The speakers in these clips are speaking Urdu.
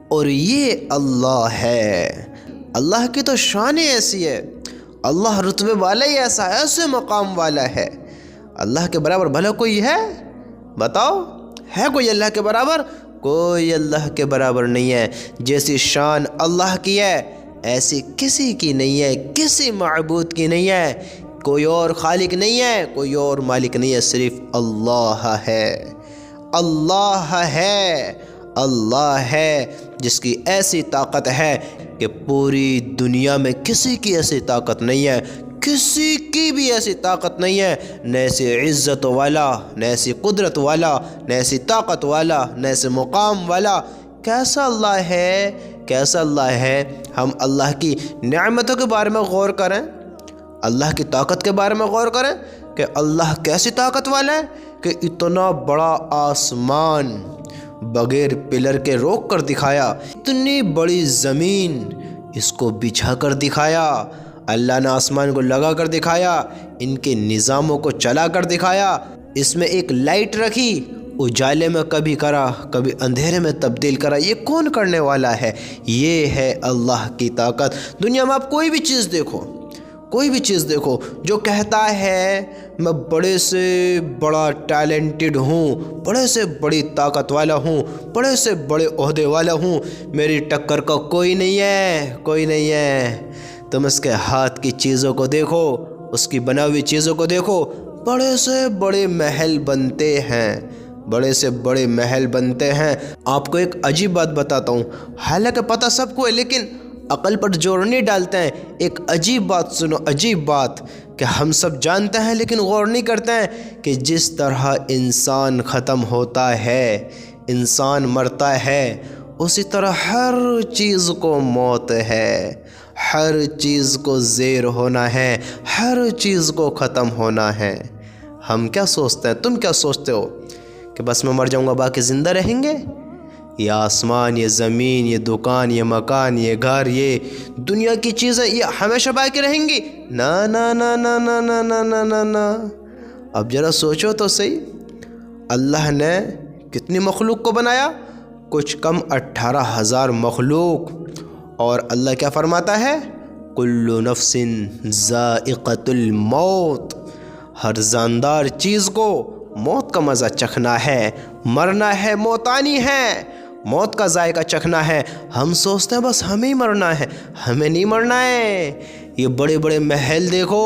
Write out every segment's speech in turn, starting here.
اور یہ اللہ ہے۔ اللہ کی تو شان ہی ایسی ہے، اللہ رتبے والا ہی ایسا ہے، ایسے مقام والا ہے۔ اللہ کے برابر بھلا کوئی ہے؟ بتاؤ، ہے کوئی اللہ کے برابر؟ کوئی اللہ کے برابر نہیں ہے۔ جیسی شان اللہ کی ہے ایسی کسی کی نہیں ہے، کسی معبود کی نہیں ہے، کوئی اور خالق نہیں ہے، کوئی اور مالک نہیں ہے، صرف اللہ ہے۔ اللہ ہے، اللہ ہے جس کی ایسی طاقت ہے کہ پوری دنیا میں کسی کی ایسی طاقت نہیں ہے، کسی کی بھی ایسی طاقت نہیں ہے، نہ ایسی عزت والا، نہ ایسی قدرت والا، نہ ایسی طاقت والا، نہ ایسے مقام والا۔ کیسا اللہ ہے، کیسا اللہ ہے۔ ہم اللہ کی نعمتوں کے بارے میں غور کریں، اللہ کی طاقت کے بارے میں غور کریں کہ اللہ کیسی طاقت والا ہے کہ اتنا بڑا آسمان بغیر پلر کے روک کر دکھایا، اتنی بڑی زمین اس کو بچھا کر دکھایا، اللہ نے آسمان کو لگا کر دکھایا، ان کے نظاموں کو چلا کر دکھایا، اس میں ایک لائٹ رکھی، اجالے میں کبھی کرا کبھی اندھیرے میں تبدیل کرا۔ یہ کون کرنے والا ہے؟ یہ ہے اللہ کی طاقت۔ دنیا میں آپ کوئی بھی چیز دیکھو، کوئی بھی چیز دیکھو، جو کہتا ہے میں بڑے سے بڑا ٹیلنٹڈ ہوں، بڑے سے بڑی طاقت والا ہوں، بڑے سے بڑے عہدے والا ہوں، میری ٹکر کا کوئی نہیں ہے، کوئی نہیں ہے۔ تم اس کے ہاتھ کی چیزوں کو دیکھو، اس کی بنائی ہوئی چیزوں کو دیکھو، بڑے سے بڑے محل بنتے ہیں، بڑے سے بڑے محل بنتے ہیں۔ آپ کو ایک عجیب بات بتاتا ہوں، حالانکہ پتہ سب کو ہے لیکن عقل پر زور نہیں ڈالتے ہیں۔ ایک عجیب بات سنو، عجیب بات کہ ہم سب جانتے ہیں لیکن غور نہیں کرتے ہیں کہ جس طرح انسان ختم ہوتا ہے، انسان مرتا ہے، اسی طرح ہر چیز کو موت ہے، ہر چیز کو زیر ہونا ہے، ہر چیز کو ختم ہونا ہے۔ ہم کیا سوچتے ہیں، تم کیا سوچتے ہو کہ بس میں مر جاؤں گا باقی زندہ رہیں گے؟ یہ آسمان، یہ زمین، یہ دکان، یہ مکان، یہ گھر، یہ دنیا کی چیزیں یہ ہمیشہ باقی رہیں گی؟ نا نا نا نا نا نا نا نا نا نا۔ اب ذرا سوچو تو صحیح، اللہ نے کتنی مخلوق کو بنایا؟ کچھ کم 18,000 مخلوق، اور اللہ کیا فرماتا ہے؟ کل نفس ذائقۃ الموت، ہر جاندار چیز کو موت کا مزہ چکھنا ہے، مرنا ہے، موت آنی ہے، موت کا ذائقہ چکھنا ہے۔ ہم سوچتے ہیں بس ہمیں ہی مرنا ہے، ہمیں نہیں مرنا ہے۔ یہ بڑے بڑے محل دیکھو،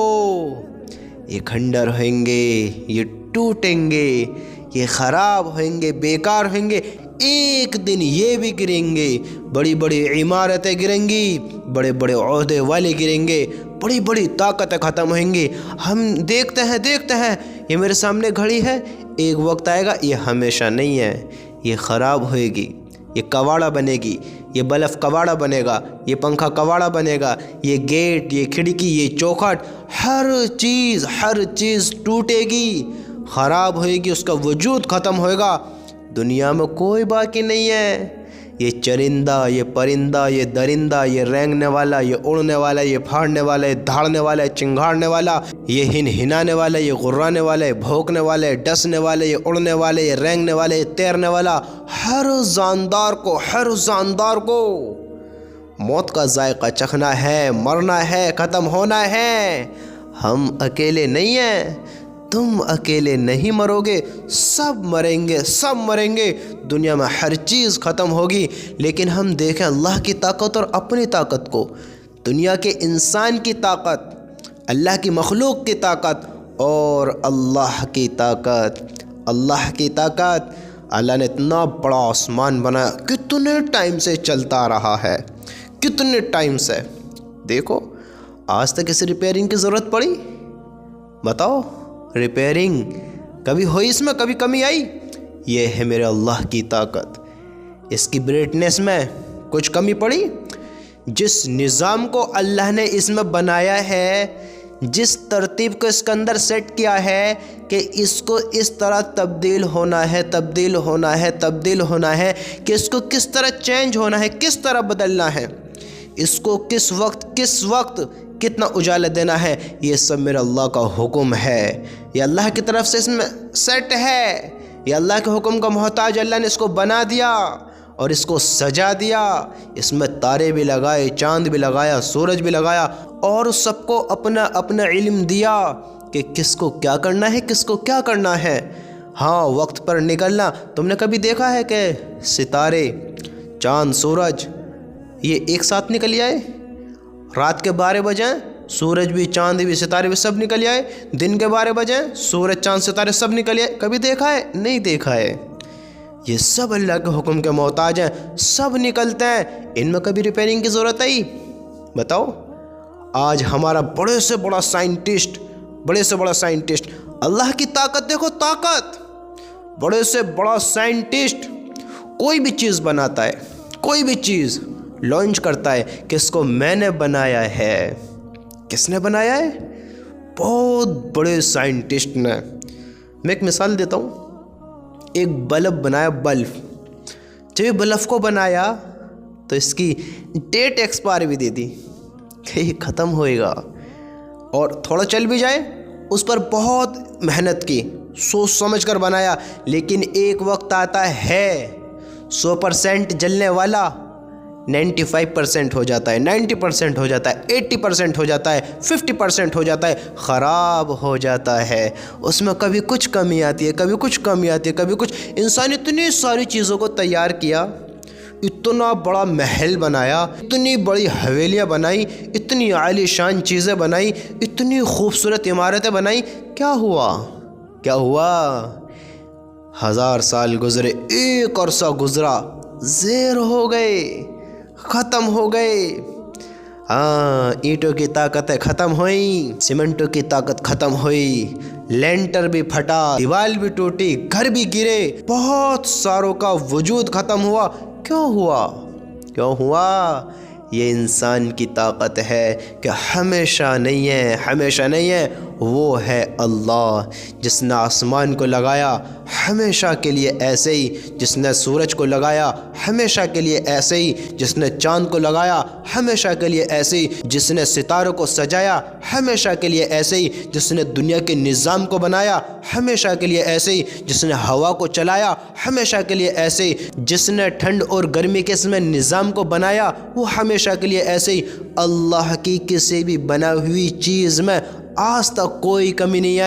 یہ کھنڈر ہوئیں گے، یہ ٹوٹیں گے، یہ خراب ہوئیں گے، بیکار ہوئیں گے، ایک دن یہ بھی گریں گے، بڑی بڑی عمارتیں گریں گی، بڑے بڑے عہدے والے گریں گے، بڑی بڑی طاقتیں ختم ہوئیں گی۔ ہم دیکھتے ہیں یہ میرے سامنے گھڑی ہے، ایک وقت آئے گا یہ ہمیشہ نہیں ہے، یہ خراب ہوئے گی، یہ کواڑا بنے گی، یہ بلف کواڑا بنے گا، یہ پنکھا کواڑا بنے گا، یہ گیٹ، یہ کھڑکی، یہ چوکھٹ، ہر چیز ٹوٹے گی، خراب ہوئے گی، اس کا وجود ختم ہوئے گا، دنیا میں کوئی باقی نہیں ہے۔ یہ چرندہ، یہ پرندہ، یہ درندہ، یہ رینگنے والا، یہ اڑنے والا، یہ پھاڑنے والا، یہ دھاڑنے والا، یہ چنگھاڑنے والا، یہ ہنہنانے والا، یہ غرانے والا، یہ بھونکنے والا، یہ ڈسنے والا، یہ اڑنے والا، یہ رینگنے والا، یہ تیرنے والا، ہر جاندار کو موت کا ذائقہ چکھنا ہے، مرنا ہے، ختم ہونا ہے۔ ہم اکیلے نہیں ہیں، تم اکیلے نہیں مرو گے، سب مریں گے، سب مریں گے، دنیا میں ہر چیز ختم ہوگی۔ لیکن ہم دیکھیں اللہ کی طاقت اور اپنی طاقت کو، دنیا کے انسان کی طاقت، اللہ کی مخلوق کی طاقت اور اللہ کی طاقت۔ اللہ کی طاقت، اللہ نے اتنا بڑا آسمان بنایا، کتنے ٹائم سے چلتا رہا ہے، کتنے ٹائم سے۔ دیکھو آج تک اسے ریپیئرنگ کی ضرورت پڑی؟ بتاؤ، ریپیئرنگ کبھی ہوئی اس میں، کبھی کمی آئی؟ یہ ہے میرے اللہ کی طاقت۔ اس کی برائٹنس میں کچھ کمی پڑی؟ جس نظام کو اللہ نے اس میں بنایا ہے، جس ترتیب کو اس کے اندر سیٹ کیا ہے کہ اس کو اس طرح تبدیل ہونا ہے، تبدیل ہونا ہے، تبدیل ہونا ہے، کہ اس کو کس طرح چینج ہونا ہے، کس طرح بدلنا ہے، اس کو کس وقت کتنا اجالا دینا ہے، یہ سب میرا اللہ کا حکم ہے۔ یہ اللہ کی طرف سے اس میں سیٹ ہے، یہ اللہ کے حکم کا محتاج، اللہ نے اس کو بنا دیا اور اس کو سجا دیا، اس میں تارے بھی لگائے، چاند بھی لگایا، سورج بھی لگایا، اور سب کو اپنا اپنا علم دیا کہ کس کو کیا کرنا ہے، کس کو کیا کرنا ہے۔ ہاں، وقت پر نکلنا۔ تم نے کبھی دیکھا ہے کہ ستارے، چاند، سورج یہ ایک ساتھ نکل آئے؟ رات کے 12 بجے سورج بھی، چاند بھی، ستارے بھی سب نکل آئے، دن کے 12 بجے سورج، چاند، ستارے سب نکل آئے؟ کبھی دیکھا ہے؟ نہیں دیکھا ہے۔ یہ سب اللہ کے حکم کے محتاج ہیں، سب نکلتے ہیں۔ ان میں کبھی ریپیئرنگ کی ضرورت آئی؟ بتاؤ۔ آج ہمارا بڑے سے بڑا سائنٹسٹ، اللہ کی طاقت دیکھو، طاقت، بڑے سے بڑا سائنٹسٹ کوئی بھی چیز بناتا ہے، کوئی بھی چیز لانچ کرتا ہے کہ اس کو میں نے بنایا ہے۔ کس نے بنایا ہے؟ بہت بڑے سائنٹسٹ نے۔ میں ایک مثال دیتا ہوں۔ ایک بلب بنایا، بلب۔ جب یہ بلب کو بنایا تو اس کی ڈیٹ ایکسپائر بھی دے دی کہ یہ ختم ہوئے گا، اور تھوڑا چل بھی جائے، اس پر بہت محنت کی، سوچ سمجھ کر بنایا، لیکن ایک وقت آتا ہے 100% جلنے والا 95% ہو جاتا ہے، 90% ہو جاتا ہے، 80% ہو جاتا ہے، 50% ہو جاتا ہے، خراب ہو جاتا ہے۔ اس میں کبھی کچھ کمی آتی ہے، کبھی کچھ کمی آتی ہے، کبھی کچھ۔ انسان اتنی ساری چیزوں کو تیار کیا، اتنا بڑا محل بنایا، اتنی بڑی حویلیاں بنائی، اتنی عالی شان چیزیں بنائی، اتنی خوبصورت عمارتیں بنائی، کیا ہوا؟ 1000 سال گزرے، ایک عرصہ گزرا، زیر ہو گئے، ختم ہو گئے۔ ہاں، اینٹوں کی طاقتیں ختم ہوئیں، سیمنٹوں کی طاقت ختم ہوئی، لینٹر بھی پھٹا، دیوار بھی ٹوٹی، گھر بھی گرے، بہت ساروں کا وجود ختم ہوا۔ کیوں ہوا؟ یہ انسان کی طاقت ہے کہ ہمیشہ نہیں ہے۔ وہ ہے اللہ، جس نے آسمان کو لگایا ہمیشہ کے لیے ایسے ہی، جس نے سورج کو لگایا ہمیشہ کے لیے ایسے ہی، جس نے چاند کو لگایا ہمیشہ کے لیے ایسے ہی، جس نے ستاروں کو سجایا ہمیشہ کے لیے ایسے ہی، جس نے دنیا کے نظام کو بنایا ہمیشہ کے لیے ایسے ہی، جس نے ہوا کو چلایا ہمیشہ کے لیے ایسے ہی، جس نے ٹھنڈ اور گرمی کے اس میں نظام کو بنایا وہ ہمیشہ کے لیے ایسے ہی۔ اللہ کی کسی بھی بنا ہوئی چیز میں آج تک کوئی کمی نہیں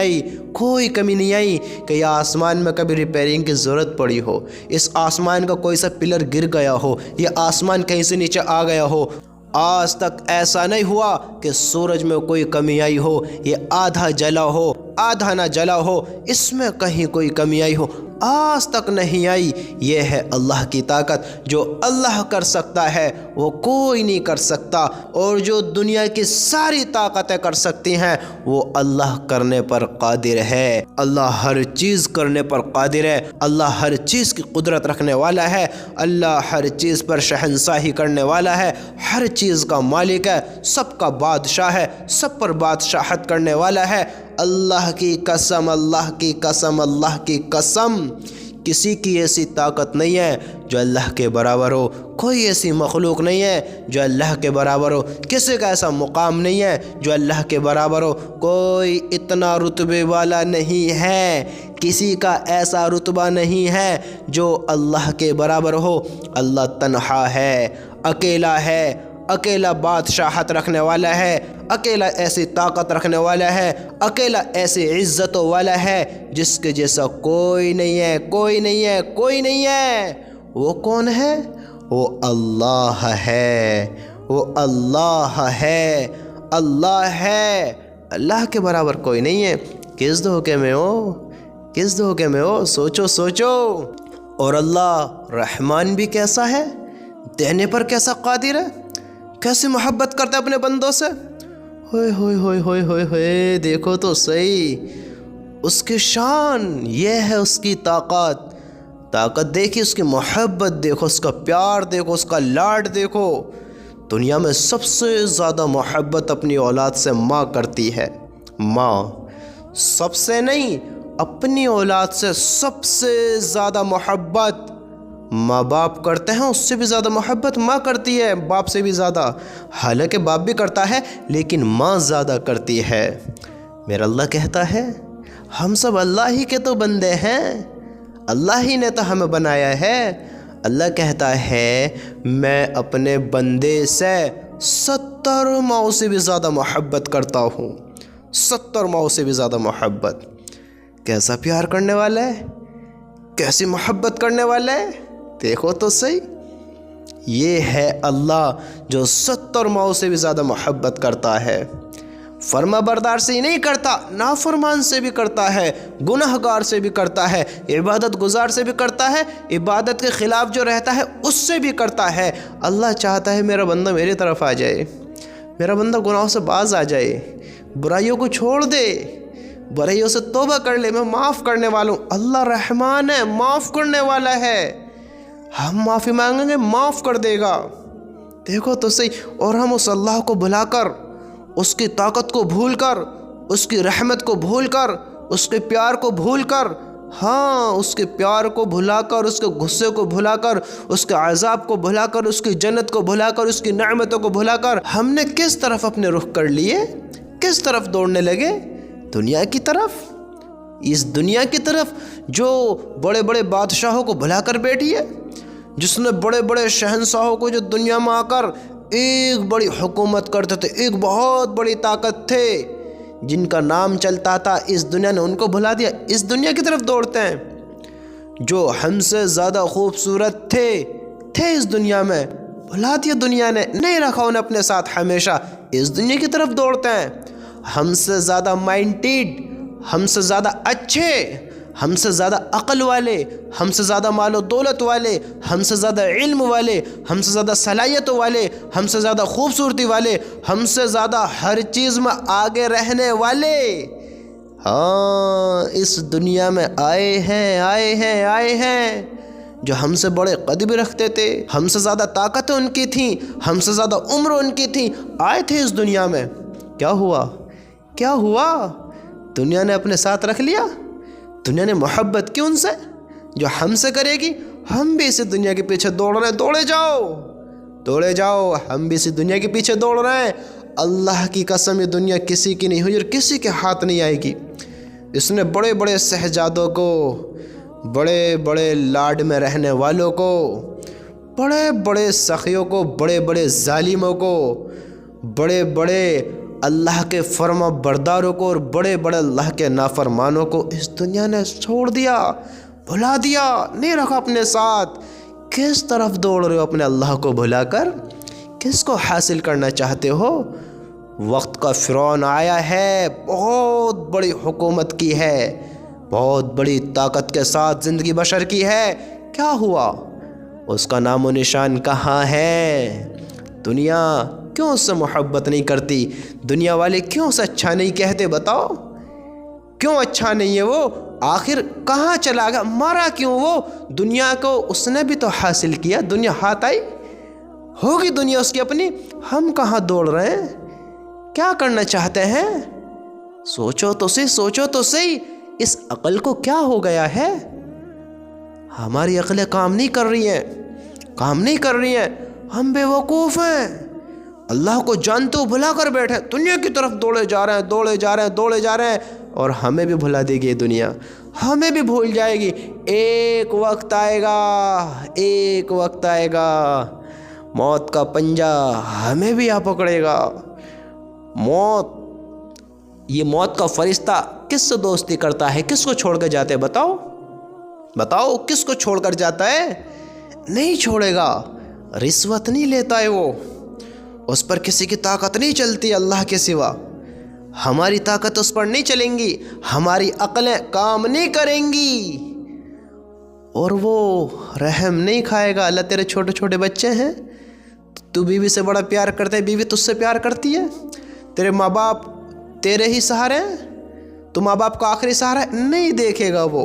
آئی کہ یہ آسمان میں کبھی ریپیئرنگ کی ضرورت پڑی ہو، اس آسمان کا کوئی سا پلر گر گیا ہو، یہ آسمان کہیں سے نیچے آ گیا ہو۔ آج تک ایسا نہیں ہوا کہ سورج میں کوئی کمی آئی ہو، یہ آدھا جلا ہو، آدھا نہ جلا ہو، اس میں کہیں کوئی کمی آئی ہو، آج تک نہیں آئی۔ یہ ہے اللہ کی طاقت۔ جو اللہ کر سکتا ہے وہ کوئی نہیں کر سکتا، اور جو دنیا کی ساری طاقتیں کر سکتی ہیں وہ اللہ کرنے پر قادر ہے۔ اللہ ہر چیز کرنے پر قادر ہے، اللہ ہر چیز کی قدرت رکھنے والا ہے، اللہ ہر چیز پر شہنشاہی کرنے والا ہے، ہر چیز کا مالک ہے، سب کا بادشاہ ہے، سب پر بادشاہت کرنے والا ہے۔ اللہ کی قسم، اللہ کی قسم، اللہ کی قسم، کسی کی ایسی طاقت نہیں ہے جو اللہ کے برابر ہو، کوئی ایسی مخلوق نہیں ہے جو اللہ کے برابر ہو، کسی کا ایسا مقام نہیں ہے جو اللہ کے برابر ہو، کوئی اتنا رتبے والا نہیں ہے، کسی کا ایسا رتبہ نہیں ہے جو اللہ کے برابر ہو۔ اللہ تنہا ہے، اکیلا بادشاہت رکھنے والا ہے، اکیلا ایسی طاقت رکھنے والا ہے، اکیلا ایسی عزتوں والا ہے جس کے جیسا کوئی نہیں ہے۔ وہ کون ہے؟ وہ اللہ ہے، اللہ ہے، اللہ کے برابر کوئی نہیں ہے۔ کس دھوکے میں ہو؟ سوچو۔ اور اللہ رحمان بھی کیسا ہے، دینے پر کیسا قادر ہے، کیسے محبت کرتا ہے اپنے بندوں سے۔ ہوئے دیکھو تو صحیح اس کی شان، یہ ہے اس کی طاقت دیکھی، اس کی محبت دیکھو، اس کا پیار دیکھو، اس کا لاڈ دیکھو۔ دنیا میں سب سے زیادہ محبت اپنی اولاد سے ماں کرتی ہے، ماں سب سے نہیں، اپنی اولاد سے سب سے زیادہ محبت ماں باپ کرتے ہیں، اس سے بھی زیادہ محبت ماں کرتی ہے، باپ سے بھی زیادہ۔ حالانکہ باپ بھی کرتا ہے لیکن ماں زیادہ کرتی ہے۔ میرا اللہ کہتا ہے ہم سب اللہ ہی کے تو بندے ہیں، اللہ ہی نے تو ہمیں بنایا ہے، اللہ کہتا ہے میں اپنے بندے سے 70 ماؤں سے بھی زیادہ محبت کرتا ہوں، 70 ماؤں سے بھی زیادہ محبت۔ کیسا پیار کرنے والا ہے، کیسی محبت کرنے والا ہے، دیکھو تو صحیح۔ یہ ہے اللہ جو 70 ماؤں سے بھی زیادہ محبت کرتا ہے۔ فرما بردار سے ہی نہیں کرتا، نافرمان سے بھی کرتا ہے، گناہ گار سے بھی کرتا ہے، عبادت گزار سے بھی کرتا ہے، عبادت کے خلاف جو رہتا ہے اس سے بھی کرتا ہے۔ اللہ چاہتا ہے میرا بندہ میری طرف آ جائے، میرا بندہ گناہوں سے باز آ جائے، برائیوں کو چھوڑ دے، برائیوں سے توبہ کر لے، میں معاف کرنے والا ہوں۔ اللہ رحمان ہے، معاف کرنے والا ہے، ہم معافی مانگیں گے معاف کر دے گا۔ دیکھو تو صحیح، اور ہم اس اللہ کو بھلا کر، اس کی طاقت کو بھول کر، اس کی رحمت کو بھول کر، اس کے پیار کو بھول کر، ہاں اس کے پیار کو بھلا کر، اس کے غصے کو بھلا کر، اس کے عذاب کو بھلا کر، اس کی جنت کو بھلا کر، اس کی نعمتوں کو بھلا کر ہم نے کس طرف اپنے رخ کر لیے، کس طرف دوڑنے لگے؟ دنیا کی طرف، اس دنیا کی طرف جو بڑے بڑے بادشاہوں کو بھلا کر بیٹھی ہے، جس نے بڑے بڑے شہنشاہوں کو جو دنیا میں آ کر ایک بڑی حکومت کرتے تھے، ایک بہت بڑی طاقت تھے، جن کا نام چلتا تھا، اس دنیا نے ان کو بھلا دیا، اس دنیا کی طرف دوڑتے ہیں۔ جو ہم سے زیادہ خوبصورت تھے اس دنیا میں، بھلا دیا دنیا نے، نہیں رکھا انہیں اپنے ساتھ ہمیشہ، اس دنیا کی طرف دوڑتے ہیں۔ ہم سے زیادہ مائنڈیڈ، ہم سے زیادہ اچھے، ہم سے زیادہ عقل والے، ہم سے زیادہ مال و دولت والے، ہم سے زیادہ علم والے، ہم سے زیادہ صلاحیتوں والے، ہم سے زیادہ خوبصورتی والے، ہم سے زیادہ ہر چیز میں آگے رہنے والے، ہاں اس دنیا میں آئے ہیں جو ہم سے بڑے قد بھی رکھتے تھے، ہم سے زیادہ طاقتیں ان کی تھیں، ہم سے زیادہ عمر ان کی تھی، آئے تھے اس دنیا میں۔ کیا ہوا؟ دنیا نے اپنے ساتھ رکھ لیا، دنیا نے محبت کی ان سے جو ہم سے کرے گی۔ ہم بھی اسی دنیا کے پیچھے دوڑ رہے ہیں، دوڑے جاؤ، ہم بھی اسی دنیا کے پیچھے دوڑ رہے ہیں۔ اللہ کی قسم یہ دنیا کسی کی نہیں ہوئی اور کسی کے ہاتھ نہیں آئے گی۔ اس نے بڑے بڑے شہزادوں کو، بڑے بڑے لاڈ میں رہنے والوں کو، بڑے بڑے سخیوں کو، بڑے بڑے ظالموں کو، بڑے بڑے اللہ کے فرما برداروں کو اور بڑے بڑے اللہ کے نافرمانوں کو اس دنیا نے چھوڑ دیا، بھلا دیا، نہیں رکھا اپنے ساتھ۔ کس طرف دوڑ رہے ہو اپنے اللہ کو بھلا کر؟ کس کو حاصل کرنا چاہتے ہو؟ وقت کا فرعون آیا ہے، بہت بڑی حکومت کی ہے، بہت بڑی طاقت کے ساتھ زندگی بشر کی ہے، کیا ہوا؟ اس کا نام و نشان کہاں ہے؟ دنیا کیوں اس سے محبت نہیں کرتی؟ دنیا والے کیوں اسے اچھا نہیں کہتے؟ بتاؤ کیوں اچھا نہیں ہے وہ؟ آخر کہاں چلا گیا؟ مرا کیوں وہ؟ دنیا کو اس نے بھی تو حاصل کیا، دنیا ہاتھ آئی ہوگی دنیا اس کی اپنی، ہم کہاں دوڑ رہے ہیں؟ کیا کرنا چاہتے ہیں؟ سوچو تو صحیح، اس عقل کو کیا ہو گیا ہے؟ ہماری عقلیں کام نہیں کر رہی ہیں، ہم بے وقوف ہیں، اللہ کو جانتے ہو بھلا کر بیٹھے، دنیا کی طرف دوڑے جا رہے ہیں، اور ہمیں بھی بھلا دے گی دنیا، ہمیں بھی بھول جائے گی۔ ایک وقت آئے گا موت کا پنجہ ہمیں بھی آ پکڑے گا۔ یہ موت کا فرشتہ کس سے دوستی کرتا ہے؟ کس کو چھوڑ کر جاتے ہیں؟ بتاؤ کس کو چھوڑ کر جاتا ہے؟ نہیں چھوڑے گا، رشوت نہیں لیتا ہے وہ، اس پر کسی کی طاقت نہیں چلتی اللہ کے سوا، ہماری طاقت اس پر نہیں چلیں گی، ہماری عقلیں کام نہیں کریں گی، اور وہ رحم نہیں کھائے گا۔ اللہ تیرے چھوٹے چھوٹے بچے ہیں، تو بیوی سے بڑا پیار کرتا ہے، بیوی تجھ سے پیار کرتی ہے، تیرے ماں باپ تیرے ہی سہارے ہیں، تو ماں باپ کا آخری سہارا ہے، نہیں دیکھے گا وہ۔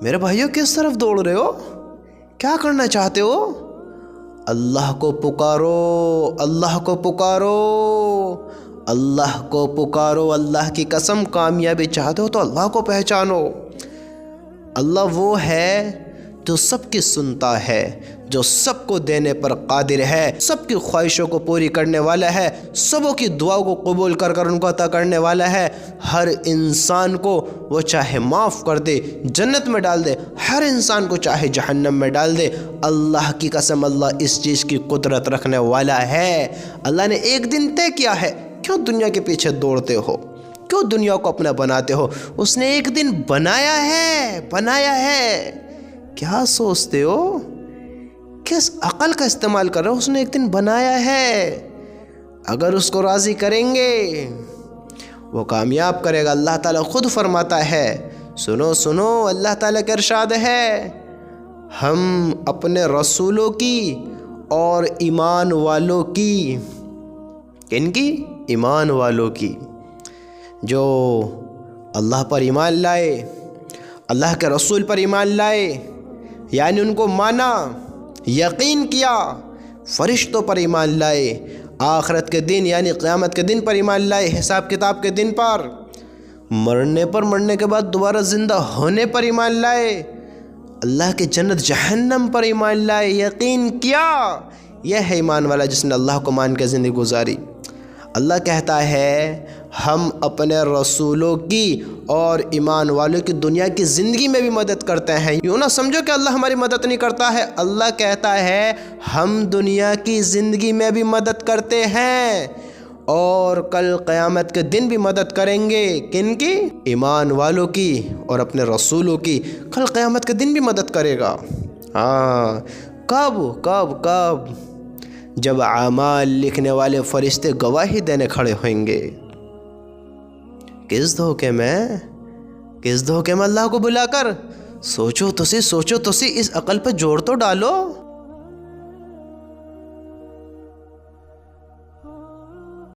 میرے بھائیوں کس طرف دوڑ رہے ہو؟ کیا کرنا چاہتے ہو؟ اللہ کو پکارو، اللہ کو پکارو، اللہ کی قسم کامیابی چاہتے ہو تو اللہ کو پہچانو۔ اللہ وہ ہے جو سب کی سنتا ہے، جو سب کو دینے پر قادر ہے، سب کی خواہشوں کو پوری کرنے والا ہے، سبوں کی دعاؤں کو قبول کر کر ان کو عطا کرنے والا ہے۔ ہر انسان کو وہ چاہے معاف کر دے، جنت میں ڈال دے، ہر انسان کو چاہے جہنم میں ڈال دے۔ اللہ کی قسم، اللہ اس چیز کی قدرت رکھنے والا ہے۔ اللہ نے ایک دن طے کیا ہے، کیوں دنیا کے پیچھے دوڑتے ہو؟ کیوں دنیا کو اپنا بناتے ہو؟ اس نے ایک دن بنایا ہے۔ کیا سوچتے ہو؟ کس عقل کا استعمال کر رہے ہو؟ اس نے ایک دن بنایا ہے۔ اگر اس کو راضی کریں گے وہ کامیاب کرے گا۔ اللہ تعالیٰ خود فرماتا ہے، سنو اللہ تعالیٰ کا ارشاد ہے، ہم اپنے رسولوں کی اور ایمان والوں کی، کن کی؟ ایمان والوں کی، جو اللہ پر ایمان لائے، اللہ کے رسول پر ایمان لائے، یعنی ان کو مانا، یقین کیا، فرشتوں پر ایمان لائے، آخرت کے دن یعنی قیامت کے دن پر ایمان لائے، حساب کتاب کے دن پر، مرنے کے بعد دوبارہ زندہ ہونے پر ایمان لائے، اللہ کی جنت جہنم پر ایمان لائے، یقین کیا۔ یہ ہے ایمان والا جس نے اللہ کو مان کے زندگی گزاری۔ اللہ کہتا ہے ہم اپنے رسولوں کی اور ایمان والوں کی دنیا کی زندگی میں بھی مدد کرتے ہیں۔ یوں نہ سمجھو کہ اللہ ہماری مدد نہیں کرتا ہے۔ اللہ کہتا ہے ہم دنیا کی زندگی میں بھی مدد کرتے ہیں اور کل قیامت کے دن بھی مدد کریں گے۔ کن کی؟ ایمان والوں کی اور اپنے رسولوں کی۔ کل قیامت کے دن بھی مدد کرے گا۔ ہاں، کب؟ جب اعمال لکھنے والے فرشتے گواہی دینے کھڑے ہوئیں گے۔ کس دھوکے میں اللہ کو بلا کر؟ سوچو تو سی، اس عقل پہ جوڑ تو ڈالو۔